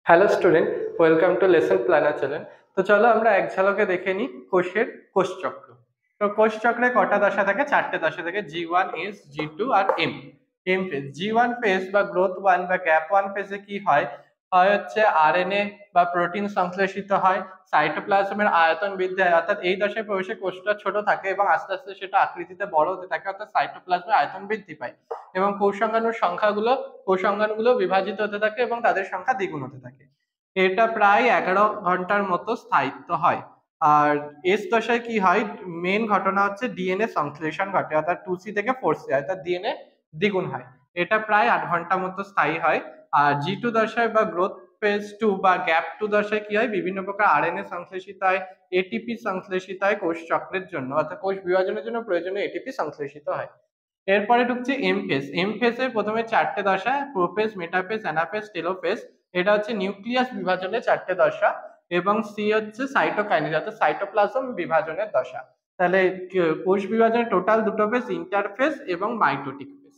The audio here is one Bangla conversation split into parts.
Hello student, welcome to lesson planner channel. তো চলো আমরা এক ঝলকে দেখে নিই কোষের কোষচক্র। তো কোষচক্রে কটা দশা থাকে? চারটে দশা থাকে, G1, S, G2 আর M। M phase, G1 phase বা গ্রোথ 1 বা গ্যাপ 1 ফেজে কি হয়? হয় হচ্ছে আরএনএ বা প্রোটিন সংশ্লেষিত হয়, সাইটোপ্লাজমের আয়তন বৃদ্ধি হয়, অর্থাৎ এই দশায় প্রবেশে কোষটা ছোট থাকে এবং আস্তে আস্তে সেটা আকৃতিতে বড় হতে থাকে, অর্থাৎ সাইটোপ্লাজমের আয়তন বৃদ্ধি পায় এবং কোষ অঙ্গাণুগুলো বিভাজিত হতে থাকে এবং তাদের সংখ্যা দ্বিগুণ হতে থাকে। এটা প্রায় 11 ঘন্টার মতো স্থায়িত্ব হয়। আর এস দশায় কি হয়? মেন ঘটনা হচ্ছে ডিএনএ সংশ্লেষণ ঘটে, অর্থাৎ 2C থেকে 4C, অর্থাৎ ডিএনএ দ্বিগুণ হয়। এটা প্রায় 8 ঘন্টা মতো স্থায়ী হয়। আর G2 দশায় বা গ্রোথ ফেজ 2 বা গ্যাপ 2 দশায় কি হয়? বিভিন্ন প্রকার আরএনএ সংশ্লেষিত হয়, এটিপি সংশ্লেষিত হয় কোষ চক্রের জন্য, অর্থাৎ কোষ বিভাজনের জন্য প্রয়োজনীয় এটিপি সংশ্লেষিত হয়। এরপরে ঢুকছে এম ফেজ। এম ফেজে প্রথমে চারটে দশা, প্রোফেজ, মেটাফেজ, অ্যানাফেজ, টেলোফেজ। এটা হচ্ছে নিউক্লিয়াস বিভাজনের চারটে দশা। এবং সি হচ্ছে সাইটোকাইনেজ, অর্থাৎ সাইটোপ্লাজম বিভাজনের দশা। তাহলে কোষ বিভাজনের টোটাল দুটো ফেজ, ইন্টারফেজ এবং মাইটোটিক ফেজ।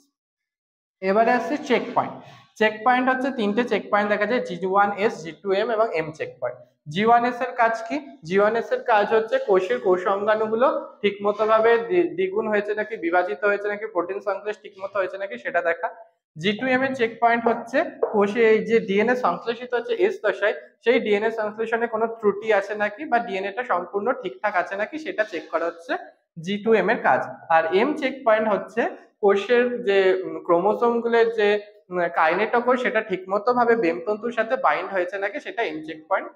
এবারে আসছে চেক পয়েন্ট। চেক পয়েন্ট হচ্ছে তিনটে চেক পয়েন্ট দেখা যায়, G1S, G2M এবং M চেক পয়েন্ট। G1S এর কাজ কি? G1S এর কাজ হচ্ছে কোষের কোষ অঙ্গাণুগুলো ঠিকমতো ভাবে দ্বিগুণ হয়েছে নাকি, বিভাজিত হয়েছে নাকি, প্রোটিন সংশ্লেষ ঠিকমতো হয়েছে নাকি সেটা দেখা। G2M এর চেক পয়েন্ট হচ্ছে কোষে এই যে ডিএনএ সংশ্লেষিত হচ্ছে এস দশায়, সেই ডিএনএ সংশ্লেষণে কোনো ত্রুটি আছে নাকি বা ডিএনএটা সম্পূর্ণ ঠিকঠাক আছে নাকি সেটা চেক করা হচ্ছে G2M এর কাজ। আর এম চেক পয়েন্ট হচ্ছে কোষের যে ক্রোমোসোম গুলোর যে কাইনেটোকোর, সেটা ঠিকমতো ভাবে বেমতন্তুর সাথে বাইন্ড হয়েছে নাকি সেটা এম চেক পয়েন্ট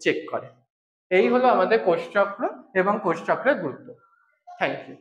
চেক করে। এই হলো আমাদের কোষচক্র এবং কোষচক্রের গুরুত্ব। Thank you.